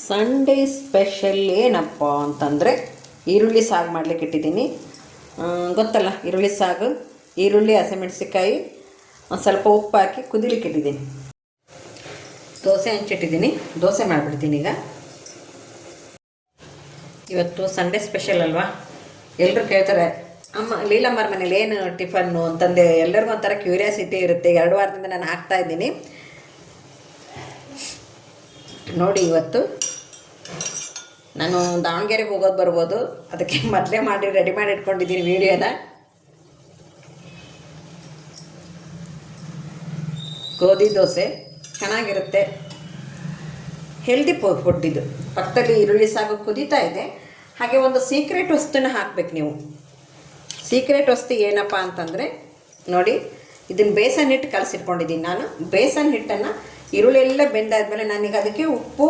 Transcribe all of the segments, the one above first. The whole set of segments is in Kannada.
ಸಂಡೇ ಸ್ಪೆಷಲ್ ಏನಪ್ಪ ಅಂತಂದರೆ ಈರುಳ್ಳಿ ಸಾಗು ಮಾಡಲಿಕ್ಕೆ ಇಟ್ಟಿದ್ದೀನಿ. ಗೊತ್ತಲ್ಲ ಈರುಳ್ಳಿ ಸಾಗು, ಈರುಳ್ಳಿ ಹಸಿಮೆಣಸಿಕಾಯಿ ಒಂದು ಸ್ವಲ್ಪ ಉಪ್ಪು ಹಾಕಿ ಕುದಿಲಿಕ್ಕೆ ಇಟ್ಟಿದ್ದೀನಿ. ದೋಸೆ ಹಂಚಿಟ್ಟಿದ್ದೀನಿ, ದೋಸೆ ಮಾಡಿಬಿಡ್ತೀನಿ ಈಗ. ಇವತ್ತು ಸಂಡೇ ಸ್ಪೆಷಲ್ ಅಲ್ವಾ, ಎಲ್ಲರೂ ಕೇಳ್ತಾರೆ ಅಮ್ಮ ಲೀಲಮ್ಮರ ಮನೇಲಿ ಏನು ಟಿಫನ್ನು ಅಂತಂದೆ. ಎಲ್ಲರಿಗೂ ಒಂಥರ ಕ್ಯೂರಿಯಾಸಿಟಿ ಇರುತ್ತೆ. 2 ವಾರದಿಂದ ನಾನು ಹಾಕ್ತಾಯಿದ್ದೀನಿ ನೋಡಿ. ಇವತ್ತು ನಾನು ದಾವಣಗೆರೆಗೆ ಹೋಗೋದು ಬರ್ಬೋದು, ಅದಕ್ಕೆ ಮೊದಲೇ ಮಾಡಿ ರೆಡಿ ಮಾಡಿ ಇಟ್ಕೊಂಡಿದ್ದೀನಿ ವೀಡಿಯೋನ. ಗೋಧಿ ದೋಸೆ ಚೆನ್ನಾಗಿರುತ್ತೆ, ಹೆಲ್ದಿ ಫುಡ್ ಇದು. ಪಕ್ಕದಲ್ಲಿ ಈರುಳ್ಳಿ ಸಾಗು ಕುದೀತಾ ಇದೆ. ಹಾಗೆ ಒಂದು ಸೀಕ್ರೆಟ್ ವಸ್ತುನ ಹಾಕಬೇಕು ನೀವು. ಸೀಕ್ರೆಟ್ ವಸ್ತು ಏನಪ್ಪ ಅಂತಂದರೆ ನೋಡಿ, ಇದನ್ನು ಬೇಸನ್ ಹಿಟ್ಟು ಕಲಸಿಟ್ಕೊಂಡಿದ್ದೀನಿ ನಾನು. ಬೇಸನ್ ಹಿಟ್ಟನ್ನು ಈರುಳ್ಳಿ ಎಲ್ಲ ಬೆಂದಾದ್ಮೇಲೆ ನಾನೀಗ ಅದಕ್ಕೆ ಉಪ್ಪು,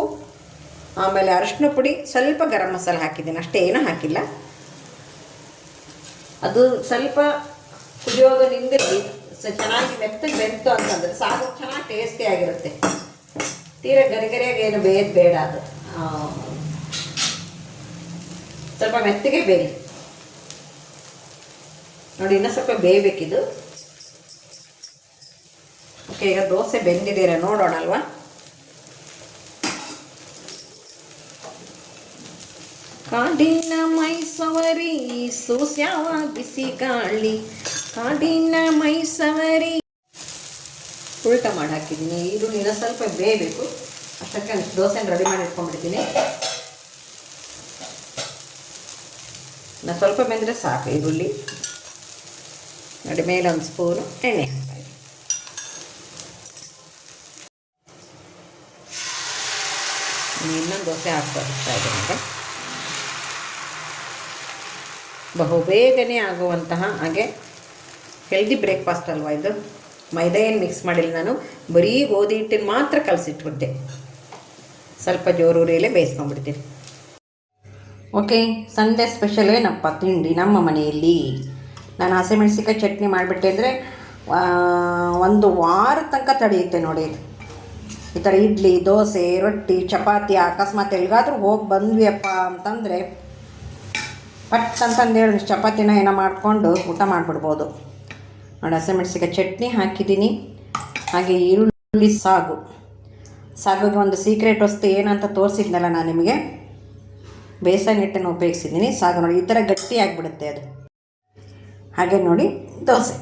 ಆಮೇಲೆ ಅರಿಶಿನ ಪುಡಿ, ಸ್ವಲ್ಪ ಗರಂ ಮಸಾಲೆ ಹಾಕಿದ್ದೀನಿ, ಅಷ್ಟೇ, ಏನೂ ಹಾಕಿಲ್ಲ. ಅದು ಸ್ವಲ್ಪ ಕುದಿಯೋದು ನಿಂದಿರಲಿ, ಚೆನ್ನಾಗಿ ಮೆತ್ತಗೆ ಬೆಂತು ಅಂತಂದರೆ ಸಾಗು ಚೆನ್ನಾಗಿ ಟೇಸ್ಟಿಯಾಗಿರುತ್ತೆ. ತೀರ ಗರಿಗರಿಯಾಗಿ ಏನು ಬೇಡ, ಅದು ಸ್ವಲ್ಪ ಮೆತ್ತಗೆ ಬೇಯಿ ನೋಡಿ. ಇನ್ನೂ ಸ್ವಲ್ಪ ಬೇಯಬೇಕಿದು. ಓಕೆ, ಈಗ ದೋಸೆ ಬೆಂದಿದ್ದೀರ ನೋಡೋಣ ಅಲ್ವಾ. ಕಾಡಿನ ಮೈಸವರಿ ಸೂಸ್ಯಾವ ಬಿಸಿ ಗಾಳಿ, ಕಾಡಿನ ಮೈಸವರಿ. ಉಲ್ಟ ಮಾಡಿ ಹಾಕಿದ್ದೀನಿ. ಈರುಳ್ಳಿ ಇನ್ನೂ ಸ್ವಲ್ಪ ಬೇಯಬೇಕು, ಅಷ್ಟಕ್ಕೆ ದೋಸೆನ ರೆಡಿ ಮಾಡಿ ಇಟ್ಕೊಂಡ್ಬಿಡ್ತೀನಿ. ಇನ್ನು ಸ್ವಲ್ಪ ಬೆಂದರೆ ಸಾಕು ಈರುಳ್ಳಿ. ನೋಡಿ, ಮೇಲೆ ಒಂದು ಸ್ಪೂನು ಎಣ್ಣೆ ಹಾಕ್ತಾಯಿದ್ದೀನಿ. ಇನ್ನೊಂದು ದೋಸೆ ಹಾಕ್ತಾ ಇದ್ದೀನಿ. ಬಹುಬೇಗನೆ ಆಗುವಂತಹ ಹಾಗೆ ಹೆಲ್ದಿ ಬ್ರೇಕ್ಫಾಸ್ಟ್ ಅಲ್ವಾ ಇದು. ಮೈದಾ ಏನು ಮಿಕ್ಸ್ ಮಾಡಿಲ್ಲ ನಾನು, ಬರೀ ಗೋಧಿ ಹಿಟ್ಟಿನ ಮಾತ್ರ ಕಲಸಿಟ್ಬಿಟ್ಟೆ. ಸ್ವಲ್ಪ ಜೋರೂರಿಯಲ್ಲೇ ಬೇಯಿಸ್ಕೊಂಡ್ಬಿಡ್ತೀನಿ. ಓಕೆ, ಸಂಡೇ ಸ್ಪೆಷಲ್ ಏನಪ್ಪ ತಿಂಡಿ ನಮ್ಮ ಮನೆಯಲ್ಲಿ. ನಾನು ಹಸಿಮೆಣಸಿಕಾಯಿ ಚಟ್ನಿ ಮಾಡಿಬಿಟ್ಟೆ ಅಂದರೆ 1 ವಾರ ತನಕ ತಡೆಯುತ್ತೆ ನೋಡಿ ಇದು. ಈ ಥರ ಇಡ್ಲಿ, ದೋಸೆ, ರೊಟ್ಟಿ, ಚಪಾತಿ ಅಕಸ್ಮಾತ್ ಎಲ್ಲಿಗಾದ್ರೂ ಹೋಗಿ ಬಂದ್ವಿಯಪ್ಪ ಅಂತಂದರೆ ಪಟ್ ಅಂತಂದೇಳಿ ಚಪಾತಿನ ಏನೋ ಮಾಡಿಕೊಂಡು ಊಟ ಮಾಡಿಬಿಡ್ಬೋದು ನೋಡಿ. ಹಸಿಮೆಣಸಿಕಾಯಿ ಚಟ್ನಿ ಹಾಕಿದ್ದೀನಿ. ಹಾಗೆ ಈರುಳ್ಳಿ ಸಾಗುಗೆ ಒಂದು ಸೀಕ್ರೆಟ್ ವಸ್ತು ಏನಂತ ತೋರಿಸಿದ್ನಲ್ಲ ನಾನು ನಿಮಗೆ, ಬೇಸನ್ ಹಿಟ್ಟನ್ನು ಉಪಯೋಗಿಸಿದ್ದೀನಿ. ಸಾಗು ನೋಡಿ ಈ ಥರ ಗಟ್ಟಿ ಆಗಿಬಿಡುತ್ತೆ ಅದು. ಹಾಗೆ ನೋಡಿ ದೋಸೆ,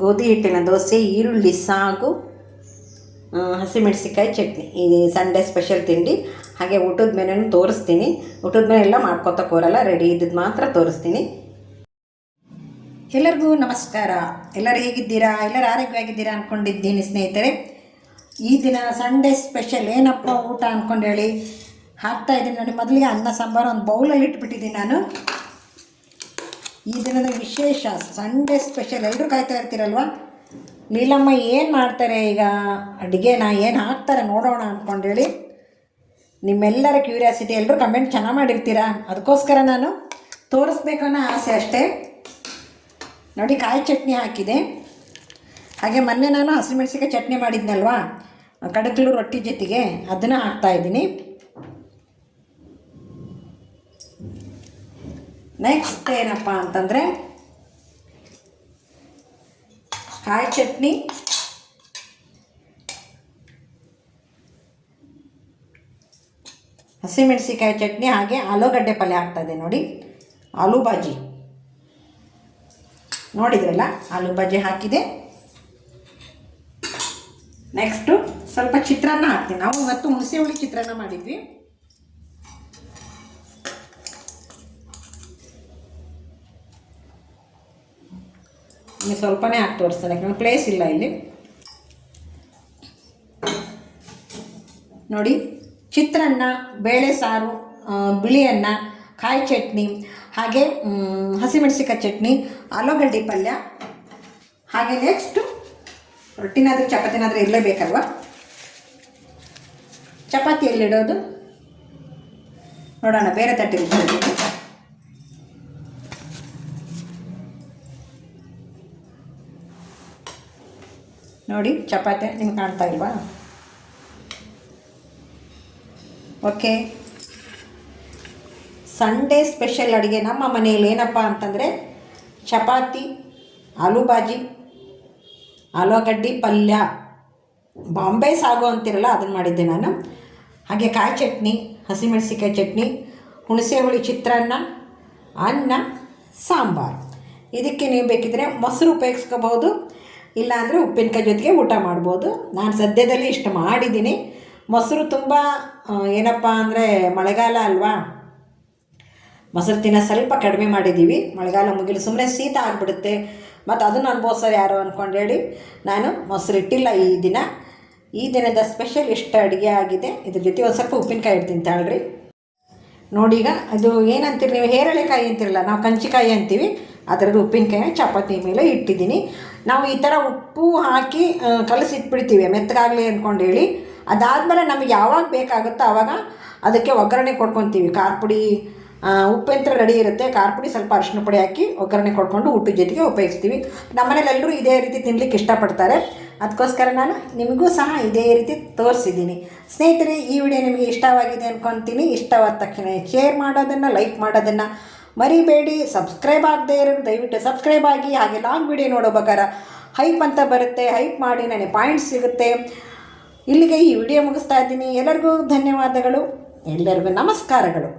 ಗೋಧಿ ಹಿಟ್ಟಿನ ದೋಸೆ, ಈರುಳ್ಳಿ ಸಾಗು, ಹಸಿಮೆಣಸಿಕಾಯಿ ಚಟ್ನಿ. ಇದು ಸಂಡೇ ಸ್ಪೆಷಲ್ ತಿಂಡಿ. ಹಾಗೆ ಊಟದ ಮೇನೂ ತೋರಿಸ್ತೀನಿ. ಊಟದ ಮೇಲೆ ಎಲ್ಲ ಮಾಡ್ಕೊತಾ ಕೋರಲ್ಲ, ರೆಡಿ ಇದ್ದದ್ದು ಮಾತ್ರ ತೋರಿಸ್ತೀನಿ. ಎಲ್ಲರಿಗೂ ನಮಸ್ಕಾರ. ಎಲ್ಲರೂ ಹೇಗಿದ್ದೀರಾ? ಎಲ್ಲರೂ ಆರೋಗ್ಯವಾಗಿದ್ದೀರಾ ಅಂದ್ಕೊಂಡಿದ್ದೀನಿ ಸ್ನೇಹಿತರೆ. ಈ ದಿನ ಸಂಡೇ ಸ್ಪೆಷಲ್ ಏನಪ್ಪ ಊಟ ಅಂದ್ಕೊಂಡು ಹೇಳಿ ಹಾಕ್ತಾಯಿದ್ದೀನಿ ನೋಡಿ. ಮೊದಲಿಗೆ ಅನ್ನ ಸಾಂಬಾರು ಒಂದು ಬೌಲಲ್ಲಿ ಇಟ್ಬಿಟ್ಟಿದ್ದೀನಿ ನಾನು. ಈ ದಿನದ ವಿಶೇಷ ಸಂಡೇ ಸ್ಪೆಷಲ್. ಎಲ್ಲರೂ ಕಾಯ್ತಾ ಇರ್ತೀರಲ್ವ, ಲೀಲಮ್ಮ ಏನು ಮಾಡ್ತಾರೆ ಈಗ ಅಡುಗೆನ, ಏನು ಹಾಕ್ತಾರೆ ನೋಡೋಣ ಅಂದ್ಕೊಂಡೇಳಿ. ನಿಮ್ಮೆಲ್ಲರ ಕ್ಯೂರಿಯಾಸಿಟಿ, ಎಲ್ಲರೂ ಕಮೆಂಟ್ ಚೆನ್ನಾಗಿ ಮಾಡಿರ್ತೀರಾ, ಅದಕ್ಕೋಸ್ಕರ ನಾನು ತೋರಿಸ್ಬೇಕು ಅನ್ನೋ ಆಸೆ ಅಷ್ಟೇ. ನೋಡಿ, ಕಾಯಿ ಚಟ್ನಿ ಹಾಕಿದೆ. ಹಾಗೆ ಮೊನ್ನೆ ನಾನು ಹಸಿಮೆಣಸಿಕಾಯಿ ಚಟ್ನಿ ಮಾಡಿದ್ನಲ್ವಾ ಕಡಕ್ಲು ರೊಟ್ಟಿ ಜೊತೆಗೆ, ಅದನ್ನು ಹಾಕ್ತಾಯಿದ್ದೀನಿ. ನೆಕ್ಸ್ಟ್ ಏನಪ್ಪ ಅಂತಂದರೆ ಕಾಯಿ ಚಟ್ನಿ, ಹಸಿಮೆಣಸಿಕಾಯಿ ಚಟ್ನಿ, ಹಾಗೆ ಆಲೂಗಡ್ಡೆ ಪಲ್ಯ ಹಾಕ್ತಾಯಿದೆ ನೋಡಿ. ಆಲೂ ಬಾಜಿ ನೋಡಿದ್ರಲ್ಲ, ಆಲೂ ಬಾಜಿ ಹಾಕಿದೆ. ನೆಕ್ಸ್ಟು ಸ್ವಲ್ಪ ಚಿತ್ರಾನ್ನ ಹಾಕ್ತೀನಿ. ನಾವು ಇವತ್ತು ಹುಣಸೆ ಹುಳಿ ಚಿತ್ರಾನ್ನ ಮಾಡಿದ್ವಿ. ಇನ್ನು ಸ್ವಲ್ಪನೇ ಹಾಕಿ ತೋರಿಸ್ತಾನೆ, ಯಾಕಂದ್ರೆ ಪ್ಲೇಸ್ ಇಲ್ಲ ಇಲ್ಲಿ. ನೋಡಿ, ಚಿತ್ರಾನ್ನ, ಬೇಳೆ ಸಾರು, ಬಿಳಿ ಅನ್ನ, ಕಾಯಿ ಚಟ್ನಿ, ಹಾಗೆ ಹಸಿಮೆಣಸಿಕಾಯಿ ಚಟ್ನಿ, ಆಲೂಗಡ್ಡೆ ಪಲ್ಯ. ಹಾಗೆ ನೆಕ್ಸ್ಟು ರೊಟ್ಟಿನಾದರೂ ಚಪಾತಿನಾದರೂ ಇರಲೇಬೇಕಲ್ವ. ಚಪಾತಿ ಎಲ್ಲಿಡೋದು ನೋಡೋಣ, ಬೇರೆ ತಟ್ಟೆ ಇಡ್ತೀನಿ. ನೋಡಿ ಚಪಾತಿ ನಿಮ್ಗೆ ಕಾಣ್ತಾ ಇಲ್ವಾ? ಓಕೆ, ಸಂಡೇ ಸ್ಪೆಷಲ್ ಅಡುಗೆ ನಮ್ಮ ಮನೆಯಲ್ಲಿ ಏನಪ್ಪ ಅಂತಂದರೆ ಚಪಾತಿ, ಆಲೂ ಬಾಜಿ, ಆಲೂಗಡ್ಡೆ ಪಲ್ಯ, ಬಾಂಬೆ ಸಾಗು ಅಂತಿರಲ್ಲ ಅದನ್ನು ಮಾಡಿದ್ದೆ ನಾನು. ಹಾಗೆ ಕಾಯಿ ಚಟ್ನಿ, ಹಸಿಮೆಣಸಿಕಾಯಿ ಚಟ್ನಿ, ಹುಣಸೆ ಹುಳಿ ಚಿತ್ರಾನ್ನ, ಅನ್ನ, ಸಾಂಬಾರು. ಇದಕ್ಕೆ ನೀವು ಬೇಕಿದ್ರೆ ಮೊಸರು ಉಪಯೋಗಿಸ್ಕೋಬೋದು, ಇಲ್ಲಾಂದರೆ ಉಪ್ಪಿನಕಾಯಿ ಜೊತೆಗೆ ಊಟ ಮಾಡ್ಬೋದು. ನಾನು ಸದ್ಯದಲ್ಲಿ ಇಷ್ಟು ಮಾಡಿದ್ದೀನಿ. ಮೊಸರು ತುಂಬ ಏನಪ್ಪ ಅಂದರೆ ಮಳೆಗಾಲ ಅಲ್ವಾ, ಮೊಸರು ತಿನ್ನೋ ಸ್ವಲ್ಪ ಕಡಿಮೆ ಮಾಡಿದ್ದೀವಿ. ಮಳೆಗಾಲ ಮುಗಿಲು ಸುಮ್ಮನೆ ಶೀತ ಆಗಿಬಿಡುತ್ತೆ, ಮತ್ತು ಅದನ್ನು ಅನುಭವಿಸೋರು ಯಾರು ಅಂದ್ಕೊಂಡೇಳಿ ನಾನು ಮೊಸರು ಇಟ್ಟಿಲ್ಲ ಈ ದಿನದ ಸ್ಪೆಷಲ್ ಇಷ್ಟ ಅಡುಗೆ ಆಗಿದೆ. ಇದ್ರ ಜೊತೆ ಒಂದು ಸ್ವಲ್ಪ ಉಪ್ಪಿನಕಾಯಿ ಇಡ್ತೀನಿ ತಾಳ್ರಿ. ನೋಡಿ, ಈಗ ಅದು ಏನಂತೀರಿ ನೀವು, ಹೇರಳೆಕಾಯಿ ಅಂತಿರಲ್ಲ, ನಾವು ಕಂಚಿಕಾಯಿ ಅಂತೀವಿ, ಅದರದ್ದು ಉಪ್ಪಿನಕಾಯಿನ ಚಪಾತಿ ಮೇಲೆ ಇಟ್ಟಿದ್ದೀನಿ. ನಾವು ಈ ಥರ ಉಪ್ಪು ಹಾಕಿ ಕಲಸಿಟ್ಬಿಡ್ತೀವಿ ಮೆತ್ತಗಾಗಲಿ ಅಂದ್ಕೊಂಡೇಳಿ. ಅದಾದಮೇಲೆ ನಮಗೆ ಯಾವಾಗ ಬೇಕಾಗುತ್ತೋ ಆವಾಗ ಅದಕ್ಕೆ ಒಗ್ಗರಣೆ ಕೊಡ್ಕೊತೀವಿ. ಖಾರ ಪುಡಿ, ಉಪ್ಪಂತ್ರ ರೆಡಿ ಇರುತ್ತೆ, ಖಾರ ಪುಡಿ ಸ್ವಲ್ಪ ಅರಿಶಿನ ಪುಡಿ ಹಾಕಿ ಒಗ್ಗರಣೆ ಕೊಡ್ಕೊಂಡು ಊಟದ ಜೊತೆಗೆ ಉಪಯೋಗಿಸ್ತೀವಿ. ನಮ್ಮನೇಲಿ ಎಲ್ಲರೂ ಇದೇ ರೀತಿ ತಿನ್ನಲಿಕ್ಕೆ ಇಷ್ಟಪಡ್ತಾರೆ. ಅದಕ್ಕೋಸ್ಕರ ನಾನು ನಿಮಗೂ ಸಹ ಇದೇ ರೀತಿ ತೋರಿಸಿದ್ದೀನಿ. ಸ್ನೇಹಿತರೆ, ಈ ವಿಡಿಯೋ ನಿಮಗೆ ಇಷ್ಟವಾಗಿದೆ ಅಂದ್ಕೊತೀನಿ. ಇಷ್ಟವಾದ ತಕ್ಷಣ ಶೇರ್ ಮಾಡೋದನ್ನು, ಲೈಕ್ ಮಾಡೋದನ್ನು ಮರಿಬೇಡಿ. ಸಬ್ಸ್ಕ್ರೈಬ್ ಆಗದೆ ಇರೋರು ದಯವಿಟ್ಟು ಸಬ್ಸ್ಕ್ರೈಬ್ ಆಗಿ. ಹಾಗೆ ಲಾಂಗ್ ವಿಡಿಯೋ ನೋಡೋಬೇಕಾದ್ರೆ ಹೈಪ್ ಅಂತ ಬರುತ್ತೆ, ಹೈಪ್ ಮಾಡಿ ನನಗೆ ಪಾಯಿಂಟ್ಸ್ ಸಿಗುತ್ತೆ. ಇಲ್ಲಿಗೆ ಈ ವಿಡಿಯೋ ಮುಗಿಸ್ತಾ ಇದ್ದೀನಿ. ಎಲ್ಲರಿಗೂ ಧನ್ಯವಾದಗಳು, ಎಲ್ಲರಿಗೂ ನಮಸ್ಕಾರಗಳು.